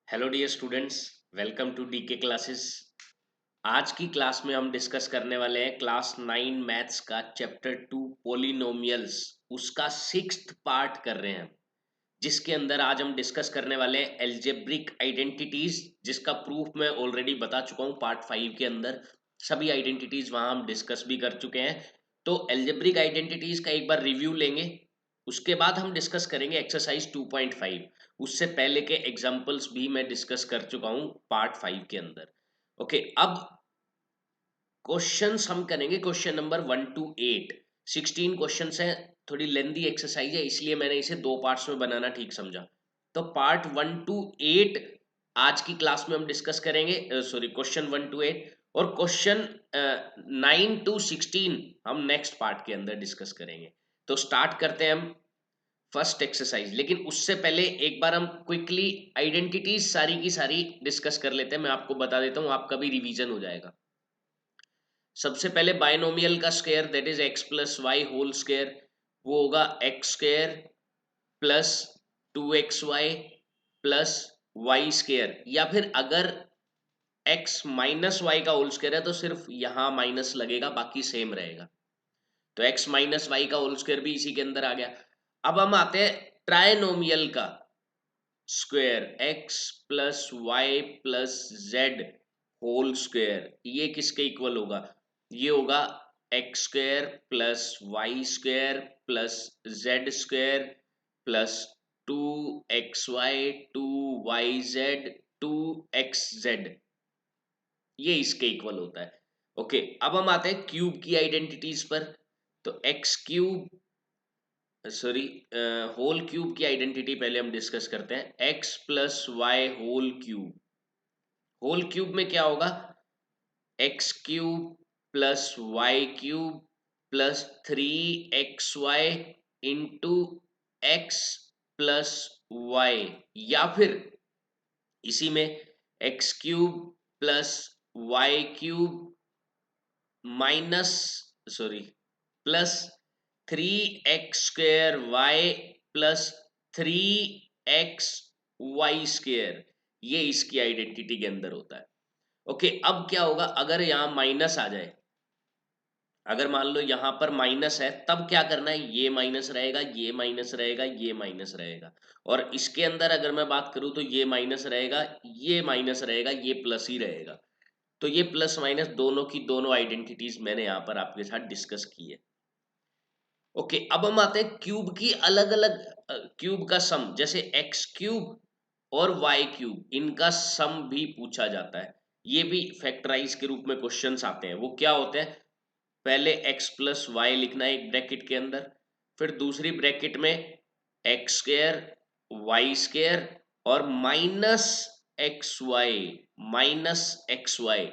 Hello dear students, welcome to DK classes. आज की class में हम डिस्कस करने वाले हैं क्लास 9 मैथ्स का चैप्टर 2 पॉलिनोमियल्स, उसका 6th पार्ट कर रहे हैं, जिसके अंदर आज हम डिस्कस करने वाले हैं एल्जेब्रिक आइडेंटिटीज, जिसका प्रूफ मैं ऑलरेडी बता चुका हूँ पार्ट 5 के अंदर। सभी आइडेंटिटीज वहां हम डिस्कस भी कर चुके हैं। तो एल्जेब्रिक आइडेंटिटीज का एक बार रिव्यू लेंगे, उसके बाद हम डिस्कस करेंगे एक्सरसाइज 2.5। उससे पहले के एग्जांपल्स भी मैं डिस्कस कर चुका हूं पार्ट 5 के अंदर। ओके, अब क्वेश्चंस हम करेंगे क्वेश्चन नंबर 1 to 8। 16 क्वेश्चंस हैं, थोड़ी लेंदी एक्सरसाइज है, इसलिए मैंने इसे दो पार्ट्स में बनाना ठीक समझा। तो पार्ट 1 to 8 आज की क्लास में हम डिस्कस करेंगे, सॉरी क्वेश्चन 1 to 8, और क्वेश्चन 9 to 16 हम नेक्स्ट पार्ट के अंदर डिस्कस करेंगे। तो स्टार्ट करते हैं हम फर्स्ट एक्सरसाइज, लेकिन उससे पहले एक बार हम क्विकली आइडेंटिटीज सारी की सारी डिस्कस कर लेते हैं। मैं आपको बता देता हूं, आपका भी रिवीजन हो जाएगा। सबसे पहले बायनोमियल का square, that is x plus y whole square, वो होगा x square plus 2xy plus y square. या फिर अगर x माइनस वाई का होल स्क्वायर है तो सिर्फ यहां माइनस लगेगा, बाकी सेम रहेगा। तो x माइनस वाई का होल स्क्वायर भी इसी के अंदर आ गया। अब हम आते हैं ट्राइनोमियल का square, x plus Y plus Z whole square, ये किसके इक्वल होगा? ये होगा x square plus y square plus z square plus 2xy 2yz 2xz, ये इसके इक्वल होता है। ओके, अब हम आते हैं क्यूब की आइडेंटिटीज पर। तो x cube, sorry, whole cube की आइडेंटिटी पहले हम डिस्कस करते हैं। X plus y whole cube, whole cube में क्या होगा? X cube plus y cube plus 3xy into x plus y, या फिर इसी में x cube plus y cube minus, sorry, plus 3x² y plus 3xy², ये इसकी आइडेंटिटी के अंदर होता है। ओके, अब क्या होगा अगर यहां माइनस आ जाए? अगर मान लो यहां पर माइनस है, तब क्या करना है? ये माइनस रहेगा, ये माइनस रहेगा, ये माइनस रहेगा। और इसके अंदर अगर मैं बात करूं तो ये माइनस रहेगा, ये माइनस रहेगा, ये प्लस ही रहेगा। तो ये प्लस माइनस दोनों की दोनों आइडेंटिटीज मैंने यहां पर आपके साथ डिस्कस की है। ओके, अब हम आते हैं क्यूब की अलग अलग, क्यूब का सम, जैसे एक्स क्यूब और वाई क्यूब, इनका सम भी पूछा जाता है। ये भी फैक्टराइज के रूप में क्वेश्चंस आते हैं। वो क्या होते हैं? पहले एक्स प्लस वाई लिखना है एक ब्रैकेट के अंदर, फिर दूसरी ब्रैकेट में एक्स स्क्वायर वाई स्क्वायर और माइनस एक्स वाई।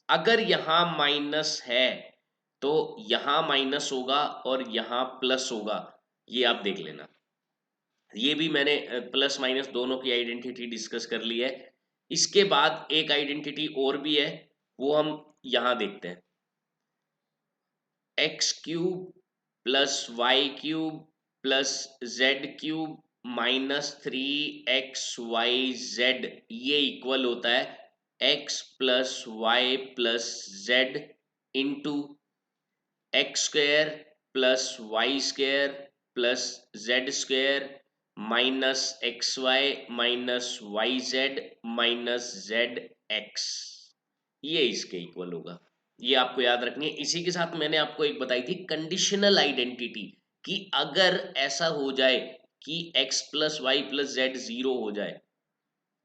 अगर यहां माइनस है तो यहां माइनस होगा और यहां प्लस होगा, ये आप देख लेना। ये भी मैंने प्लस माइनस दोनों की आइडेंटिटी डिस्कस कर ली है। इसके बाद एक आइडेंटिटी और भी है, वो हम यहां देखते हैं। X cube plus y cube plus z cube minus 3xyz, ये इक्वल होता है x plus Y plus z into x square plus y square plus z square minus x y minus y z minus z x, ये इसके equal होगा। ये आपको याद रखनी है। इसी के साथ मैंने आपको एक बताई थी कंडीशनल आइडेंटिटी, कि अगर ऐसा हो जाए कि x plus Y plus z zero हो जाए,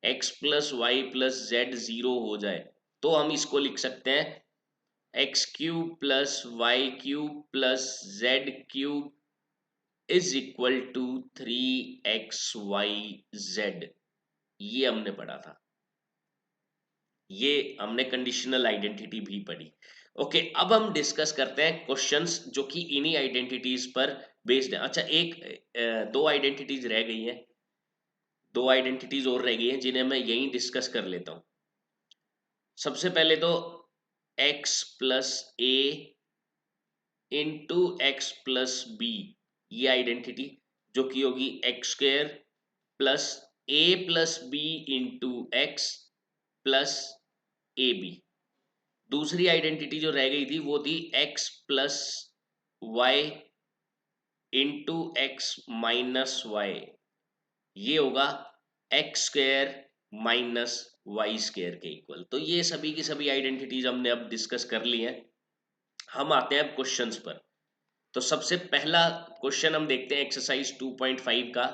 x plus Y plus z zero हो जाए, तो हम इसको लिख सकते हैं x cube plus y cube plus z cube is equal to 3xyz। ये हमने पढ़ा था, ये हमने कंडीशनल आइडेंटिटी भी पढ़ी। ओके, अब हम डिस्कस करते हैं क्वेश्चंस जो कि इन्हीं आइडेंटिटीज पर बेस्ड है। अच्छा, दो आइडेंटिटीज रह गई हैं, दो आइडेंटिटीज और रह गई हैं जिन्हें मैं यहीं डिस्कस कर लेता हूं। सबसे पहले तो x plus a into x plus b, ये आइडेंटिटी जो कि होगी x square plus a plus b into x plus a b. दूसरी आइडेंटिटी जो रह गई थी वो थी x plus y into x minus y, ये होगा x square minus y square के इक्वल। तो ये सभी की सभी आइडेंटिटीज हमने अब डिस्कस कर ली हैं। हम आते हैं अब क्वेश्चंस पर। तो सबसे पहला क्वेश्चन हम देखते हैं एक्सरसाइज 2.5 का,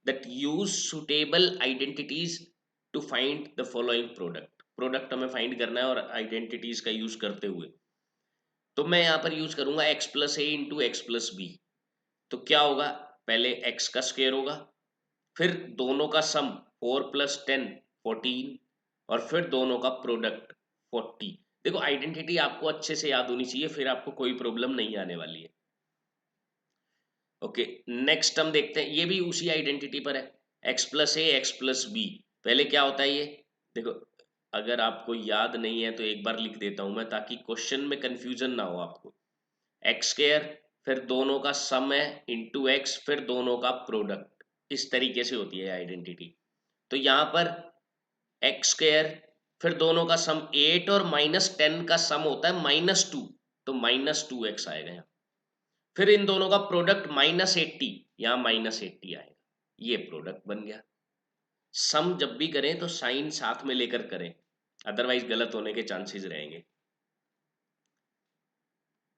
that use suitable identities to find the following product. Product हमें फाइंड करना है और आइडेंटिटीज का यूज करते हुए। तो मैं यहाँ पर यूज करूंगा x plus a into x plus B. तो क्या होगा, पहले एक्स का स्क्वायर होगा, फिर दोनों का सम 4 प्लस 10 14, और फिर दोनों का प्रोडक्ट 40। देखो आइडेंटिटी आपको अच्छे से याद होनी चाहिए, फिर आपको कोई प्रॉब्लम नहीं आने वाली है। ओके, नेक्स्ट हम देखते हैं, ये भी उसी आइडेंटिटी पर है, एक्स प्लस ए एक्स प्लस बी। पहले क्या होता है ये देखो, अगर आपको याद नहीं है तो एक बार लिख देता हूं मैं, ताकि क्वेश्चन में कंफ्यूजन ना हो आपको। एक्स स्क्वायर, फिर दोनों का सम है इंटू एक्स, फिर दोनों का प्रोडक्ट, इस तरीके से होती है आइडेंटिटी। तो यहाँ पर एक्स स्क्वायर, फिर दोनों का सम 8 और -10 का सम होता है -2, तो -2x आएगा यहाँ। फिर इन दोनों का प्रोडक्ट -80, यहाँ -80 आएगा, ये प्रोडक्ट बन गया। सम जब भी करें तो साइन साथ में लेकर करें, अदरवाइज गलत होने के चांसेस रहेंगे।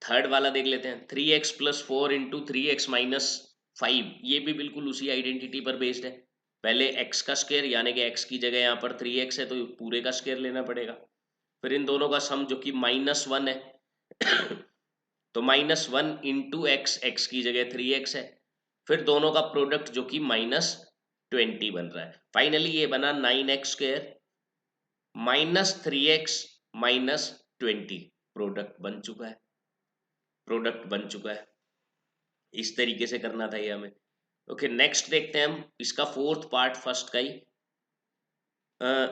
थर्ड वाला देख लेते हैं, 3x plus 4 into 3x minus 5, ये भी बिल्कुल उसी आइडेंटिटी पर बेस्ड है। पहले x का स्क्वायर, यानी कि x की जगह यहाँ पर 3x है तो पूरे का स्क्वायर लेना पड़ेगा। फिर इन दोनों का सम जो कि -1 है तो -1 इंटू एक्स, एक्स की जगह 3x है, फिर दोनों का प्रोडक्ट जो कि -20 बन रहा है। फाइनली ये बना 9x स्क्वायर -3x -20, प्रोडक्ट बन चुका है, प्रोडक्ट बन चुका है। इस तरीके से करना था ये हमें। ओके, नेक्स्ट देखते हैं हम इसका फोर्थ पार्ट फर्स्ट का ही।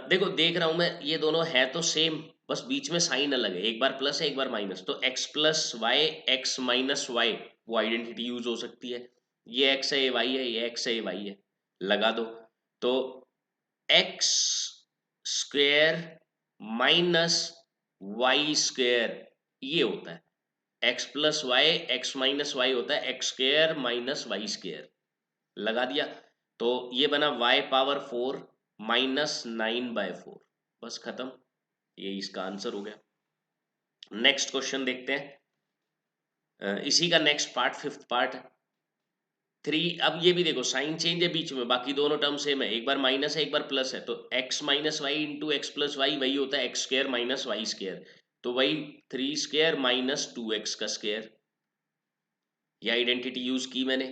देखो देख रहा हूं मैं, ये दोनों है तो सेम, बस बीच में साइन अलग है, एक बार प्लस है एक बार माइनस। तो x plus y x minus y, वो आइडेंटिटी यूज हो सकती है। ये x है ये y है, ये x है ये y है, लगा दो। तो x square minus y square, ये होता है x plus y x minus y, होता है x square minus y square, लगा दिया। तो ये बना y पावर 4 -9/4, बस खत्म, ये इसका आंसर हो गया। नेक्स्ट क्वेश्चन देखते हैं, इसी का नेक्स्ट पार्ट फिफ्थ पार्ट 3। अब ये भी देखो साइन चेंज है बीच में, बाकी दोनों टर्म सेम है, एक बार माइनस है एक बार प्लस है। तो x minus y into x plus y, वही होता है x square minus y square, तो वही 3 स्क्वायर माइनस 2x का स्क्वायर। ये आइडेंटिटी यूज की मैंने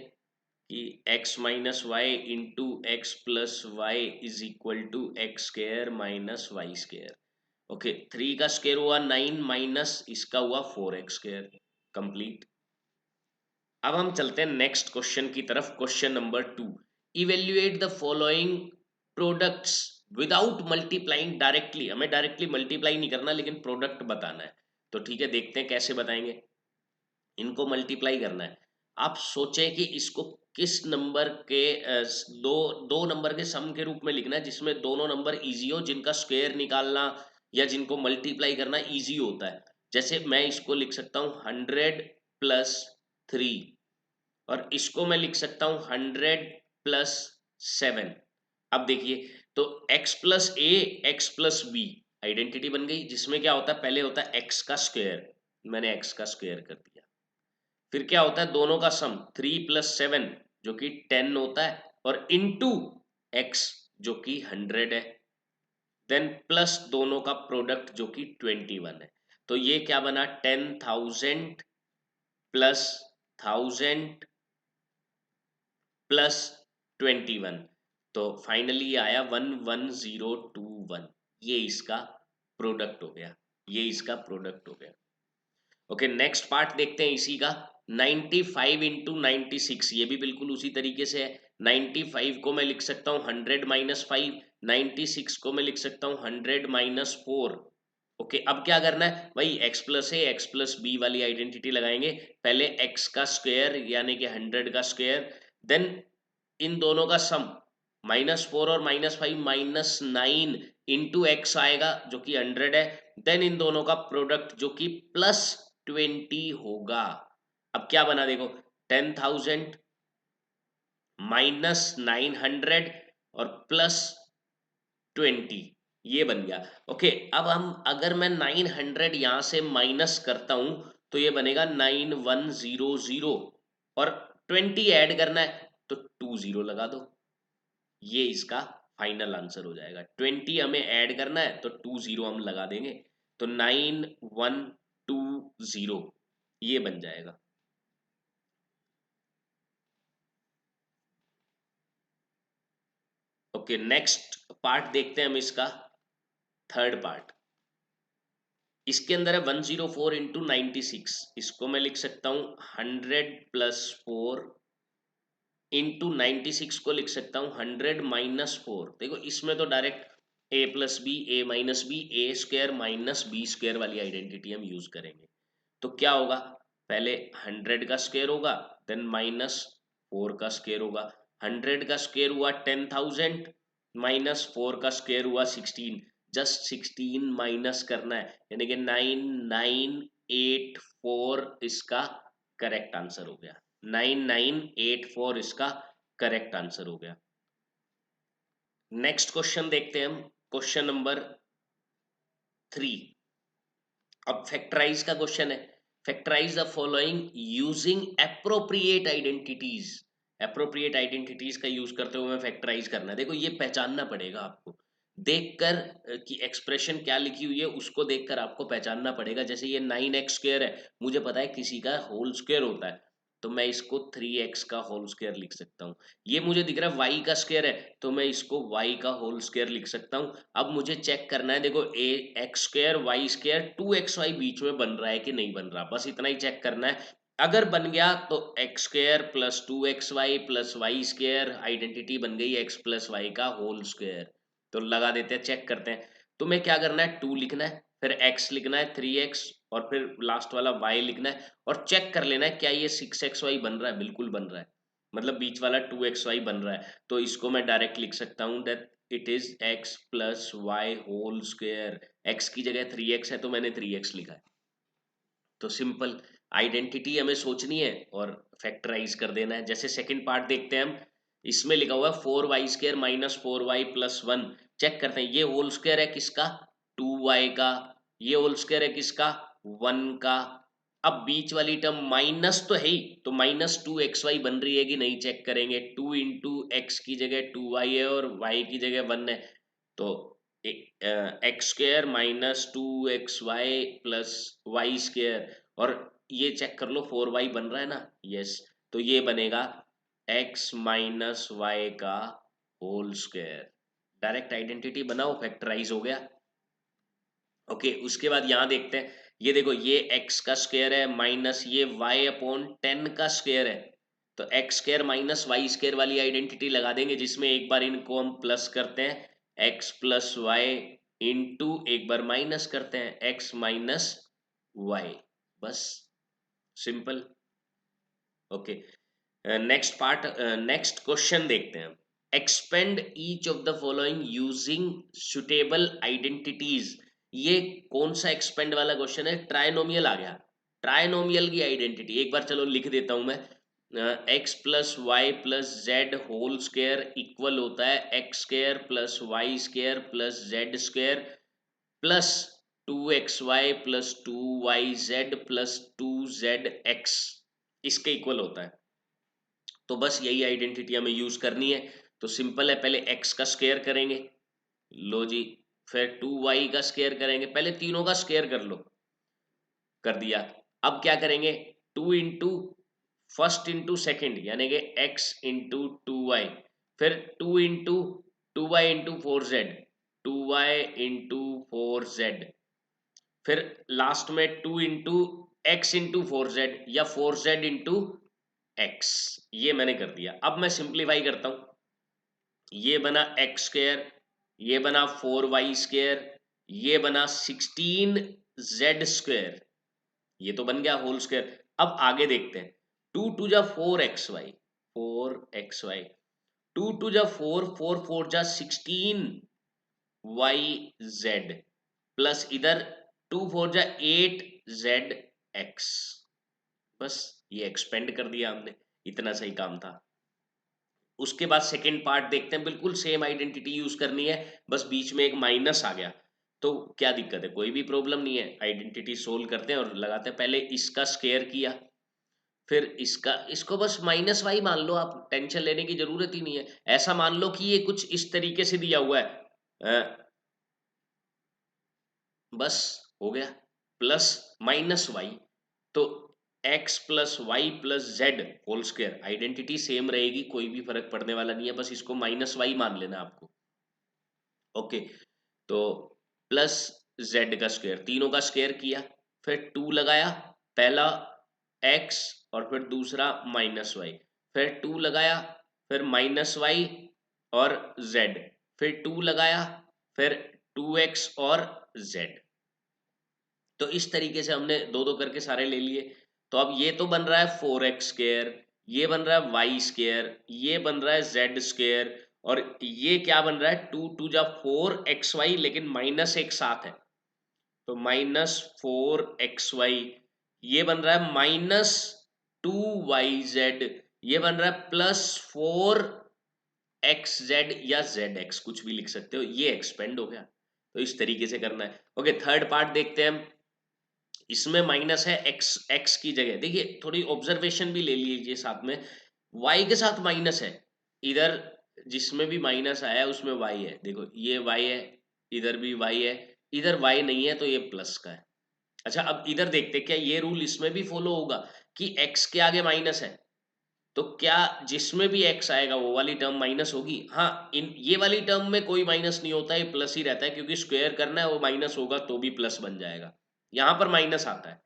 कि x minus y into x plus y is equal to x square minus y square. Okay, 3 का स्क्वायर हुआ 9 माइनस इसका हुआ 4x स्क्वायर, कंप्लीट। अब हम चलते हैं नेक्स्ट क्वेश्चन की तरफ, question number 2। Evaluate the following products without multiplying directly. हमें डायरेक्टली मल्टीप्लाई नहीं करना, लेकिन प्रोडक्ट बताना है। तो ठीक है, देखते हैं कैसे बताएंगे। इनको मल्टीप्लाई करना है। आप सोचें कि इसको किस नंबर के दो दो नंबर के सम के रूप में लिखना है, जिसमें दोनों नंबर इजी हो, जिनका स्क्वायर निकालना या जिनको मल्टीप्लाई करना इजी होता है। जैसे मैं इसको लिख सकता हूँ 100 प्लस 3, और इसको मैं लिख सकता हूँ 100 प्लस 7। अब देखिए, तो x प्लस ए एक्स प्लस बी आइडेंटिटी बन गई, जिसमें क्या होता है, पहले होता है x का स्क्वायर, मैंने x का स्क्वायर कर दिया। फिर क्या होता है, दोनों का सम 3 प्लस 7 जो कि 10 होता है, और इनटू x जो कि 100 है, देन प्लस दोनों का प्रोडक्ट जो कि 21 है। तो ये क्या बना, 10,000 प्लस 1000 प्लस 21, तो फाइनली आया 11021। ये इसका प्रोडक्ट हो गया, ये इसका प्रोडक्ट हो गया। ओके, नेक्स्ट पार्ट देखते हैं इसी का, 95 इंटू 96, ये भी बिल्कुल उसी तरीके से है। 95 को मैं लिख सकता हूँ 100 माइनस 5, 96 को मैं लिख सकता हूँ 100 माइनस 4। ओके, अब क्या करना है, वही x प्लस ए एक्स प्लस बी वाली आइडेंटिटी लगाएंगे। पहले x का स्क्वायर यानी कि 100 का स्क्वायर, देन इन दोनों का सम -4 और -5 -9 इंटू एक्स आएगा जो कि 100 है। देन इन दोनों का प्रोडक्ट जो कि +20 होगा। अब क्या बना देखो, 10,000 -900 और +20, ये बन गया। ओके, अब हम अगर मैं 900 यहाँ से माइनस करता हूँ तो ये बनेगा 9100 और 20 ऐड करना है तो 20 लगा दो, ये इसका फाइनल आंसर हो जाएगा। 20 हमें ऐड करना है तो 20 हम लगा देंगे, तो 9120 ये बन जाएगा। ओके, नेक्स्ट पार्ट देखते हैं हम इसका, थर्ड पार्ट। इसके अंदर है 104 इंटू 96, इसको मैं लिख सकता हूँ 100+4 इंटू 96 को लिख सकता हूँ 100-4। देखो इसमें तो direct a+b a-b a² - b² वाली आइडेंटिटी हम यूज करेंगे। तो क्या होगा, पहले 100 का स्क्वायर होगा, देन -4 का स्क्वायर होगा। 100 का स्क्वायर हुआ 10,000, -4 का स्क्वायर हुआ 16, जस्ट 16 माइनस करना है, यानी कि 9984 इसका करेक्ट आंसर हो गया। 9984 इसका करेक्ट आंसर हो गया। नेक्स्ट क्वेश्चन देखते हैं हम, क्वेश्चन नंबर 3। अब फैक्टराइज का क्वेश्चन है। Factorise the following using appropriate identities. Appropriate identities का यूज करते हुए फैक्टराइज करना है। देखो ये पहचानना पड़ेगा आपको, देखकर कि एक्सप्रेशन क्या लिखी हुई है उसको देखकर आपको पहचानना पड़ेगा। जैसे ये 9x² है, मुझे पता है किसी का होल स्क्वायर होता है, तो मैं इसको 3x का होल स्क्वायर लिख सकता हूँ। ये मुझे दिख रहा है y का स्क्वायर है, तो मैं इसको y का होल स्क्वायर लिख सकता हूँ। अब मुझे चेक करना है, देखो x² y² 2xy बीच में बन रहा है कि नहीं बन रहा, बस इतना ही चेक करना है। अगर बन गया तो x² + 2xy + y² आइडेंटिटी बन गई x + y का होल स्क्वायर। तो लगा देते हैं, चेक करते हैं। तुम्हें क्या करना है, 2 लिखना है, फिर x लिखना है 3x, और फिर लास्ट वाला y लिखना है, और चेक कर लेना है क्या ये 6xy बन रहा है। बिल्कुल बन रहा है, मतलब बीच वाला 2xy बन रहा है। तो इसको मैं डायरेक्ट लिख सकता हूँ that it is x + y whole square. x की जगह 3x है तो मैंने 3x लिखा है। तो सिंपल आइडेंटिटी हमें सोचनी है और फैक्टराइज कर देना है। जैसे सेकंड पार्ट देखते हैं हम, इसमें लिखा हुआ है 4y² - 4y + 1। चेक करते हैं, ये होल स्क्वायर है किसका, 2y का, ये होल स्क्वायर है किसका, 1 का। अब बीच वाली टर्म माइनस तो है ही, तो -2xy बन रही है कि नहीं चेक करेंगे। 2 इंटू एक्स की जगह 2y है और y की जगह 1 है, तो x² - 2xy + y², और ये चेक कर लो 4y बन रहा है ना, यस। तो ये बनेगा x - y का होल स्क्वायर। डायरेक्ट आइडेंटिटी बनाओ, फैक्टराइज हो गया। ओके, उसके बाद यहाँ देखते हैं, ये देखो ये x का स्क्वायर है माइनस ये y/10 का स्क्वायर है, तो x² - y² वाली आइडेंटिटी लगा देंगे, जिसमें एक बार इनको हम प्लस करते हैं x + y इंटू एक बार माइनस करते हैं x - y, बस simple. Okay, next part, next question देखते हैं। Expand each of the following using suitable identities. ये कौन सा एक्सपेंड वाला क्वेश्चन है, ट्राइनोमियल आ गया। ट्राइनोमियल की आइडेंटिटी एक बार चलो लिख देता हूं मैं, x + y + z whole square equal होता है x² + y² + z² plus 2xy + 2yz + 2zx, इसके इक्वल होता है। तो बस यही आइडेंटिटी हमें यूज करनी है। तो सिंपल है, पहले x का स्क्वायर करेंगे, लो जी, फिर 2y का स्क्वायर करेंगे, पहले तीनों का स्क्वायर कर लो, कर दिया। अब क्या करेंगे, 2 इंटू फर्स्ट इंटू सेकेंड, यानी कि x इंटू 2y, फिर 2 into 2y into 4z, 2y into 4z, फिर लास्ट में 2 इंटू एक्स इंटू 4z या 4z इंटू एक्स। ये मैंने कर दिया। अब मैं सिंप्लीफाई करता हूं, ये बना x², ये बना 4y², ये बना 16z², ये तो बन गया होल स्क्वायर। अब आगे देखते हैं, 2 × 4xy, 4xy 2 2 जा 4, 4 4 जा 16 वाई जेड प्लस इधर 2 4 जा 8 जेड एक्स। बस ये एक्सपेंड कर दिया हमने, इतना सही काम था। उसके बाद सेकेंड पार्ट देखते हैं, बिल्कुल सेम आइडेंटिटी यूज करनी है, बस बीच में एक माइनस आ गया तो क्या दिक्कत है, कोई भी प्रॉब्लम नहीं है। आइडेंटिटी सोल्व करते हैं और लगाते हैं। पहले इसका स्क्वायर किया, फिर इसका, इसको बस माइनस वाई मान लो, आप टेंशन लेने की जरूरत ही नहीं है। ऐसा मान लो कि ये कुछ इस तरीके से दिया हुआ है, बस हो गया, प्लस माइनस वाई, तो x plus Y plus Z whole square, identity same रहेगी, कोई भी फर्क पड़ने वाला नहीं है, बस इसको माइनस वाई मान लेना आपको। ओके, तो प्लस जेड का स्क्वायर, तीनों का स्क्वायर किया, फिर 2 लगाया, पहला x और फिर दूसरा माइनस वाई, फिर 2 लगाया, फिर माइनस वाई और z, फिर 2 लगाया, फिर 2x और z। तो इस तरीके से हमने दो दो करके सारे ले लिए। तो अब ये तो बन रहा है 4x स्क्वायर, ये बन रहा है वाई स्क्वायर, ये बन रहा है जेड स्क्वायर, और ये क्या बन रहा है 2 2 जा 4xy, लेकिन माइनस एक साथ है, तो माइनस 4xy। ये बन रहा है माइनस 2yz, ये बन रहा है प्लस 4xz या zx, कुछ भी लिख सकते हो, ये एक्सपेंड हो गया। तो इस तरीके से करना है। ओके, थर्ड पार्ट देखते हैं हम। इसमें माइनस है, x की जगह देखिए, थोड़ी ऑब्जर्वेशन भी ले लीजिए साथ में। y के साथ माइनस है, इधर जिसमें भी माइनस आया है उसमें y है, देखो ये y है, इधर भी y है, इधर y नहीं है तो ये प्लस का है। अच्छा, अब इधर देखते क्या ये रूल इसमें भी फॉलो होगा कि x के आगे माइनस है, तो क्या जिसमें भी x आएगा वो वाली टर्म माइनस होगी? हाँ, इन ये वाली टर्म में कोई माइनस नहीं होता, ये प्लस ही रहता है, क्योंकि स्क्वायर करना है, वो माइनस होगा तो भी प्लस बन जाएगा, यहाँ पर माइनस आता है।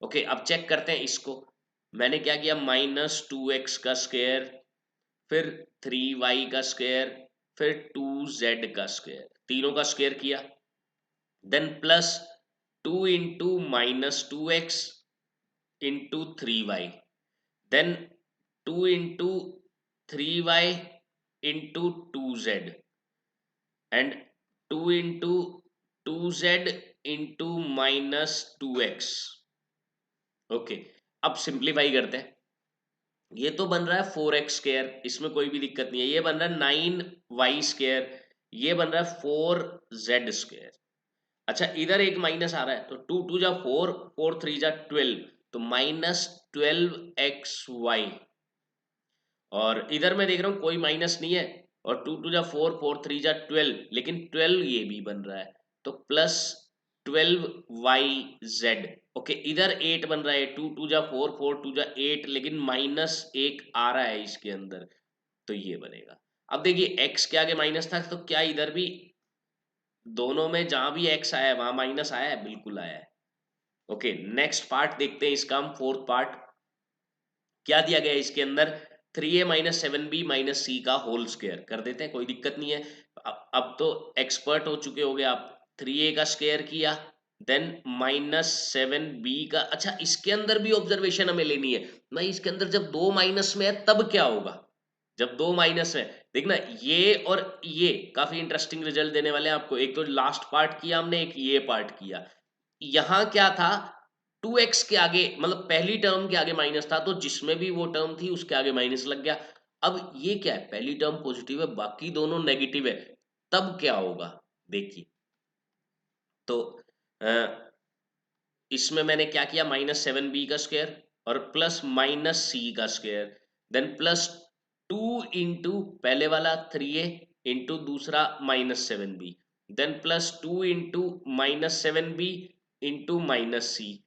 ओके, अब चेक करते हैं इसको। मैंने क्या किया, माइनस 2x का स्क्वायर, फिर 3y का स्क्वायर, फिर 2z का स्क्वायर, तीनों का स्क्वायर किया, then plus 2 into minus 2x into 3y, then 2 into 3y into 2z, and 2 into 2z into minus 2x। Okay, अब सिंप्लीफाई करते हैं। ये तो बन रहा है 4x स्क्वायर, इसमें कोई भी दिक्कत नहीं है। ये बन रहा है 9y स्क्वायर, ये बन रहा है 4z स्क्वायर। अच्छा, इधर एक माइनस आ रहा है, तो 2 2 जा 4, 4 3 जा 12, तो माइनस 12xy। और इधर मैं देख रहा हूँ कोई माइनस नहीं है, और 2 2 जा 4, 4 3 जा 12, लेकिन 12 ये भी बन रहा है, तो प्लस 12yz। ओके, इधर 8 बन रहा है, 2 2 जा 4, 4 2 जा 8, लेकिन माइनस एक आ रहा है इसके अंदर, तो ये बनेगा। अब देखिए x के आगे माइनस था, तो क्या इधर भी दोनों में जहां भी x आया है वहां माइनस आया है? बिल्कुल आया है। ओके, नेक्स्ट पार्ट देखते हैं इसका हम, फोर्थ पार्ट। क्या दिया गया है इसके अंदर, 3a माइनस 7b माइनस सी का होल स्क्वायर कर देते हैं, कोई दिक्कत नहीं है। अब तो एक्सपर्ट हो चुके होगे आप। 3a का स्क्वायर किया, देन माइनस 7b का। अच्छा, इसके अंदर भी ऑब्जर्वेशन हमें लेनी है भाई, इसके अंदर जब दो माइनस में है तब क्या होगा, जब दो माइनस में देखना, ये और ये काफी इंटरेस्टिंग रिजल्ट देने वाले हैं आपको। एक तो लास्ट पार्ट किया हमने, एक ये पार्ट किया। यहाँ क्या था, 2x के आगे, मतलब पहली टर्म के आगे माइनस था, तो जिसमें भी वो टर्म थी उसके आगे माइनस लग गया। अब ये क्या है, पहली टर्म पॉजिटिव है, बाकी दोनों नेगेटिव है, तब क्या होगा देखिए। तो अ, इसमें मैंने क्या किया, माइनस 7b का स्क्वायर और प्लस माइनस सी का स्क्वायर, देन प्लस 2 इंटू पहले वाला 3a इंटू दूसरा minus 7b, then plus 2 into minus 7b into minus C,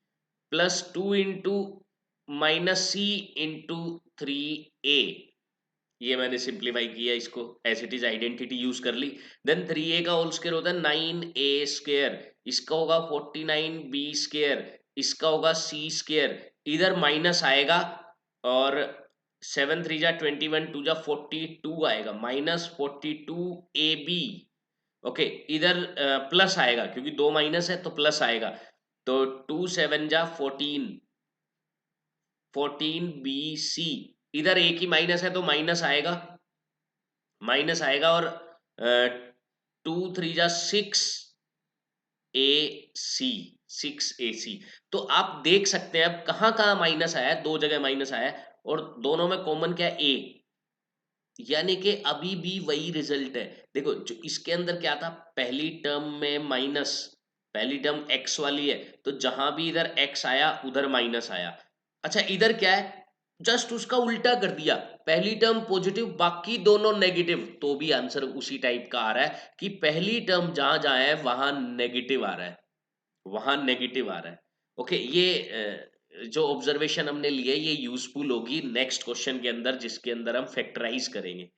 plus 2 into minus C into 3a। ये मैंने सिंप्लीफाई किया, इसको as it is identity use कर ली। देन 3a का होल स्क्वायर होता है 9a स्क्वायर, इसका होगा 49b स्क्वायर, इसका होगा c स्क्वायर, इधर माइनस आएगा, और 7 3 जा 21, 2 जा 42 आएगा, माइनस 42ab। ओके, इधर प्लस आएगा, क्योंकि दो माइनस है तो प्लस आएगा, तो 2 7 जा 14, 14bc, इधर एक ही माइनस है तो माइनस आएगा, माइनस आएगा और 2 3 जा 6 AC 6AC। तो आप देख सकते हैं अब कहाँ कहाँ माइनस आया है, दो जगह माइनस आया है और दोनों में कॉमन क्या है, A, यानी कि अभी भी वही रिजल्ट है। देखो जो इसके अंदर क्या था, पहली टर्म में माइनस, पहली टर्म x वाली है, तो जहां भी इधर x आया उधर माइनस आया। अच्छा इधर क्या है, जस्ट उसका उल्टा कर दिया, पहली टर्म पॉजिटिव बाकी दोनों नेगेटिव, तो भी आंसर उसी टाइप का आ रहा है कि पहली टर्म जहां जहां है वहां नेगेटिव आ रहा है, वहां नेगेटिव आ रहा है। ओके, ये जो ऑब्जर्वेशन हमने ली है ये यूजफुल होगी नेक्स्ट क्वेश्चन के अंदर जिसके अंदर हम फैक्टराइज करेंगे।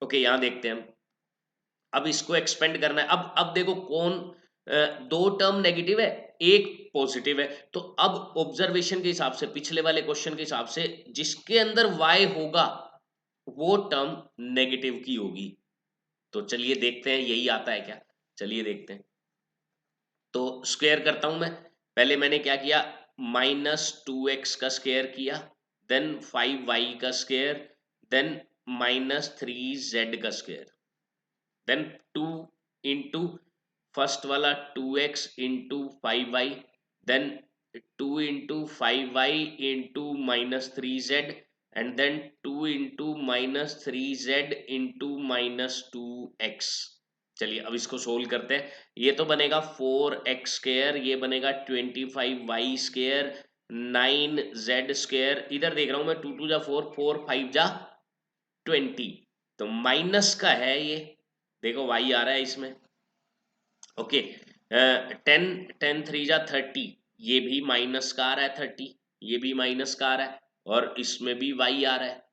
ओके, यहां देखते हैं हम, अब इसको एक्सपेंड करना है। अब देखो कौन, दो टर्म नेगेटिव है, एक पॉजिटिव है, तो अब ऑब्जर्वेशन के हिसाब से, पिछले वाले क्वेश्चन के हिसाब से, जिसके अंदर y होगा वो टर्म नेगेटिव की होगी। तो चलिए देखते हैं यही आता है क्या, चलिए देखते हैं। तो स्क्वायर करता हूं मैं, पहले मैंने क्या किया, -2x का स्क्वायर किया, देन 5y का स्क्वायर, देन -3z का स्क्वायर, देन 2 इंटू फर्स्ट वाला 2x into 5y, then 2 into 5y into -3z, and then 2 into -3z into -2x। चलिए अब इसको सोल्व करते हैं। ये तो बनेगा 4x स्क्वायर, ये बनेगा 25y स्क्वायर, 9z स्क्वायर, इधर देख रहा हूं मैं 2 2 जा 4, 4 5 जा 20, तो माइनस का है ये, देखो y आ रहा है इसमें। ओके, 10 10 3 जा 30, ये भी माइनस का आ रहा है 30, ये भी माइनस का आ रहा है, और इसमें भी y आ रहा है।